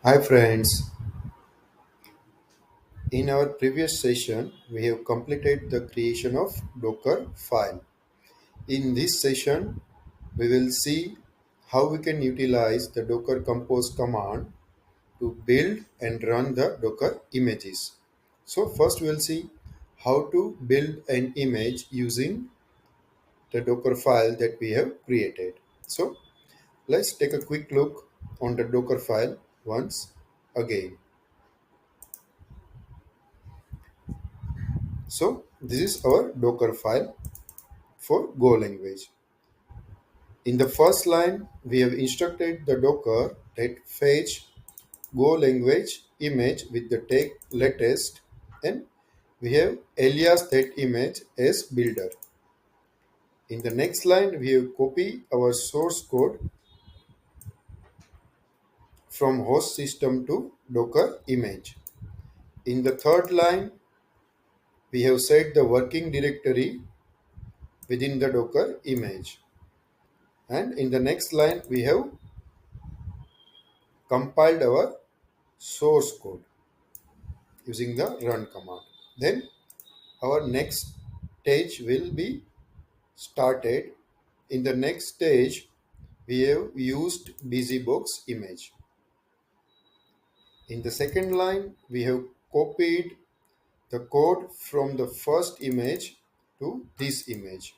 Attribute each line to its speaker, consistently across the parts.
Speaker 1: Hi friends, in our previous session we have completed the creation of Docker file. In this session we will see how we can utilize the Docker compose command to build and run the Docker images. So first we will see how to build an image using the Docker file that we have created. So let's take a quick look on the Docker file once again. So this is our Docker file for Go language. In the first line, we have instructed the Docker that fetch Go language image with the tag latest, and we have alias that image as builder. In the next line, we have copy our source code from host system to Docker image. In the third line, we have set the working directory within the Docker image. And in the next line, we have compiled our source code using the run command. Then our next stage will be started. In the next stage, we have used busybox image. In the second line, we have copied the code from the first image to this image.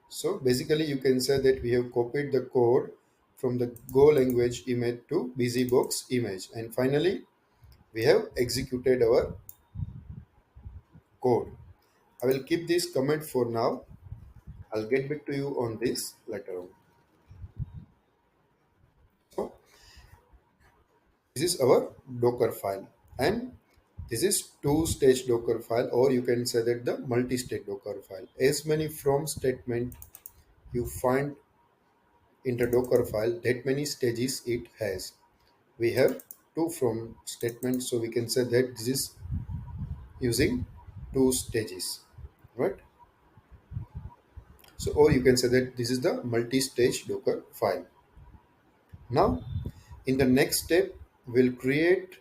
Speaker 1: So basically, you can say that we have copied the code from the Go language image to busybox image. And finally, we have executed our code. I will keep this comment for now. I'll get back to you on this later on. So this is our Docker file, and this is two-stage Docker file, or you can say that the multi-stage Docker file. As many from statement you find in the Docker file, that many stages it has. We have two from statements, so we can say that this is using two stages, right? So, or you can say that this is the multi-stage Docker file. Now, in the next step, we'll create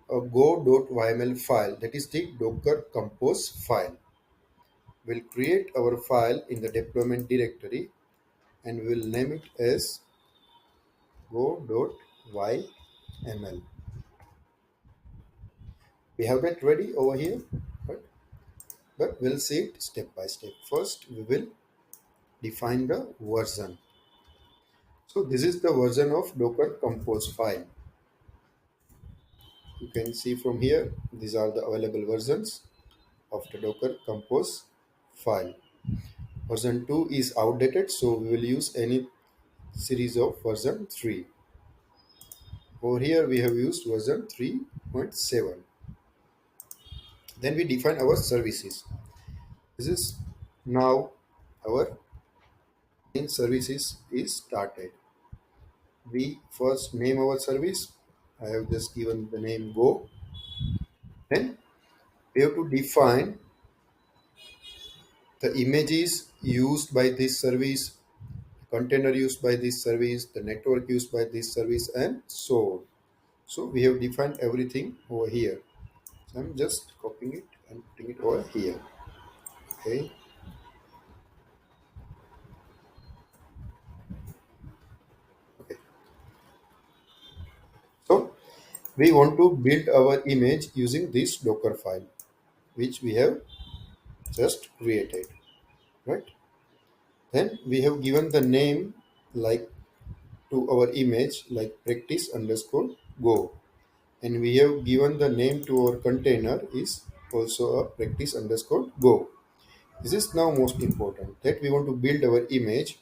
Speaker 1: a go.yml file, that is the Docker compose file. We'll create our file in the deployment directory and we'll name it as go.yml. We have that ready over here, right? But we'll see it step by step. First, we will define the version. So this is the version of Docker compose file. You can see from here, these are the available versions of the Docker compose file. Version 2 is outdated, so we will use any series of version 3. Over here we have used version 3.7. Then we define our services. This is now our main services is started. We first name our service. I have just given the name Go. Then we have to define the images used by this service, container used by this service, the network used by this service, and so on. So we have defined everything over here. So I'm just copying it and putting it over here. Okay. Okay. So we want to build our image using this Docker file, which we have just created, right? Then we have given the name like to our image like practice underscore go, and we have given the name to our container is also a practice underscore go. This is now most important that we want to build our image,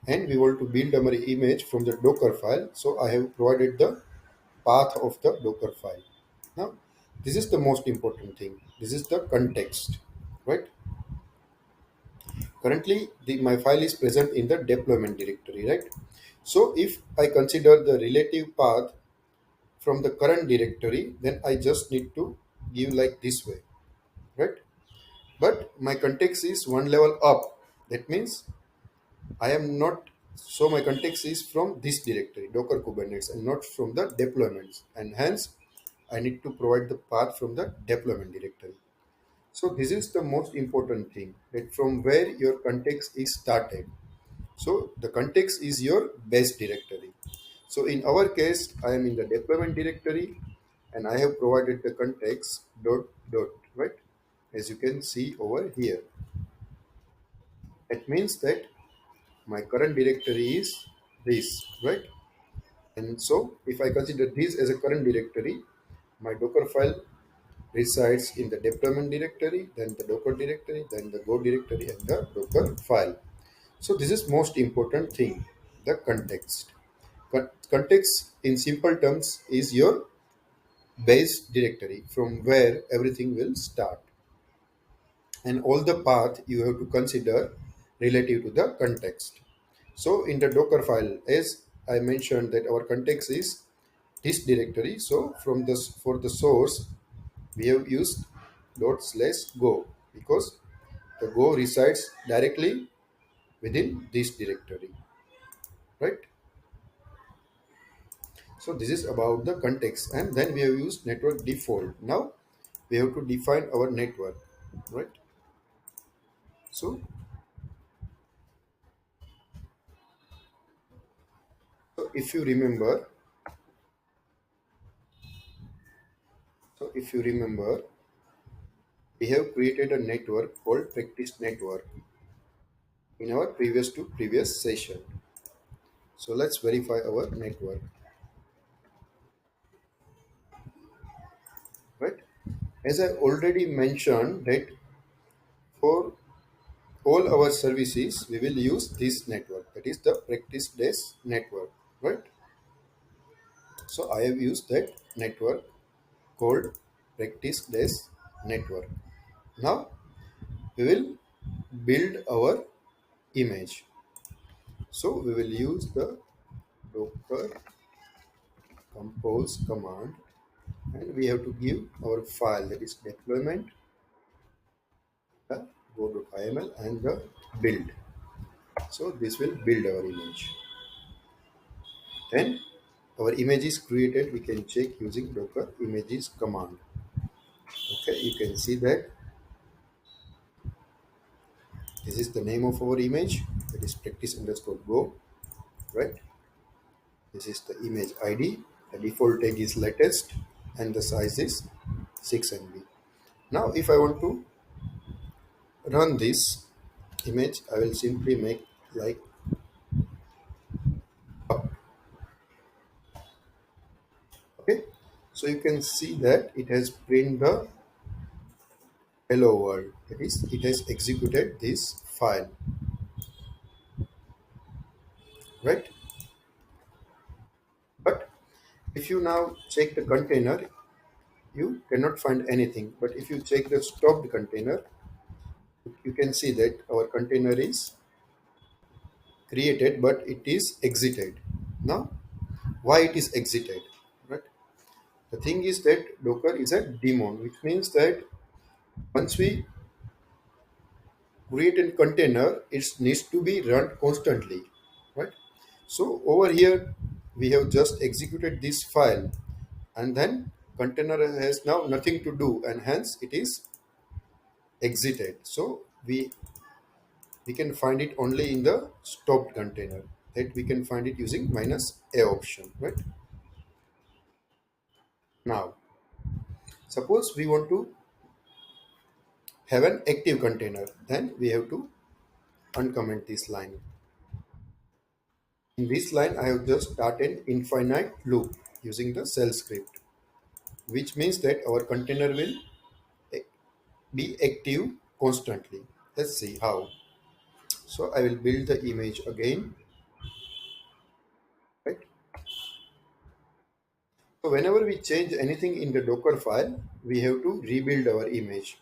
Speaker 1: and we want to build our image from the Docker file. So I have provided the path of the Docker file. Now, this is the most important thing. This is the context, right? Currently, my file is present in the deployment directory, right? So if I consider the relative path from the current directory, then I just need to give like this way, right? But my context is one level up. That means I am not So my context is from this directory, Docker Kubernetes, and not from the deployments. And hence, I need to provide the path from the deployment directory. So this is the most important thing, that from where your context is started. So the context is your base directory. So in our case, I am in the deployment directory, and I have provided the context dot dot, right? As you can see over here. It means that my current directory is this, right? And so if I consider this as a current directory, my Docker file resides in the deployment directory, then the Docker directory, then the Go directory, and the Docker file. So this is most important thing, the context. Context in simple terms is your base directory from where everything will start, and all the path you have to consider relative to the context. So in the Docker file, as I mentioned, that our context is this directory. So from this, for the source, we have used dot slash go, because the go resides directly within this directory, right? So this is about the context, and then we have used network default. Now we have to define our network, right? So if you remember, we have created a network called practice network in our previous session. So let's verify our network, right? As I already mentioned that for all our services, we will use this network, that is the practice days network, right? So I have used that network called practice days network. Now we will build our image. So we will use the docker compose command, and we have to give our file, that is deployment, the go.iml, and the build. So this will build our image. Then our image is created. We can check using docker images command. Okay, you can see that this is the name of our image, that is practice underscore go, right? This is the image ID. The default tag is latest, and the size is 6 MB. Now if I want to run this image, I will simply make like up. Okay, so you can see that it has print the hello world, that is it has executed this file, right? But if you now check the container, you cannot find anything. But if you check the stopped container, you can see that our container is created, but it is exited. Now why it is exited, right? The thing is that Docker is a daemon, which means that once we create a container, it needs to be run constantly, right? So over here we have just executed this file, and then container has now nothing to do, and hence it is exited. So we can find it only in the stopped container, that we can find it using minus a option, right? Now suppose we want to have an active container, then we have to uncomment this line. In this line, I have just started infinite loop using the shell script, which means that our container will be active constantly. Let's see how. So I will build the image again, right? So whenever we change anything in the Docker file, we have to rebuild our image.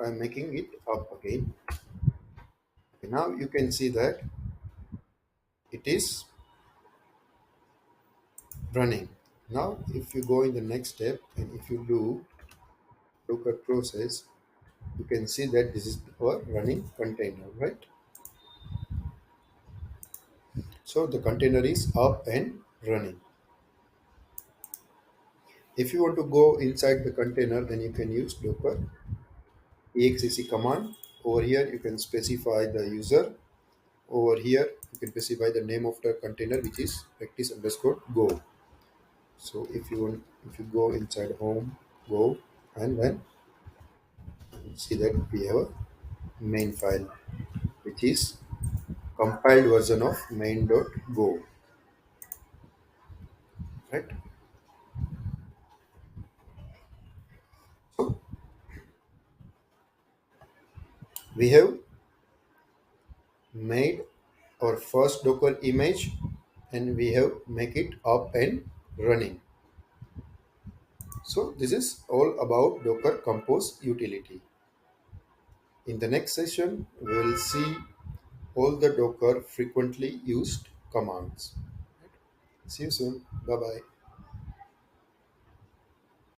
Speaker 1: I'm making it up again. Okay, now you can see that it is running. Now if you go in the next step, and if you do Docker process, you can see that this is our running container, right? So the container is up and running. If you want to go inside the container, then you can use docker exec command. Over here, you can specify the user. Over here, you can specify the name of the container, which is practice underscore go. So if you go inside home, go, and then see that we have a main file, which is compiled version of main.go, right? So we have made our first Docker image and we have make it up and running. So this is all about Docker Compose utility. In the next session, we will see all the Docker frequently used commands. See you soon. Bye bye.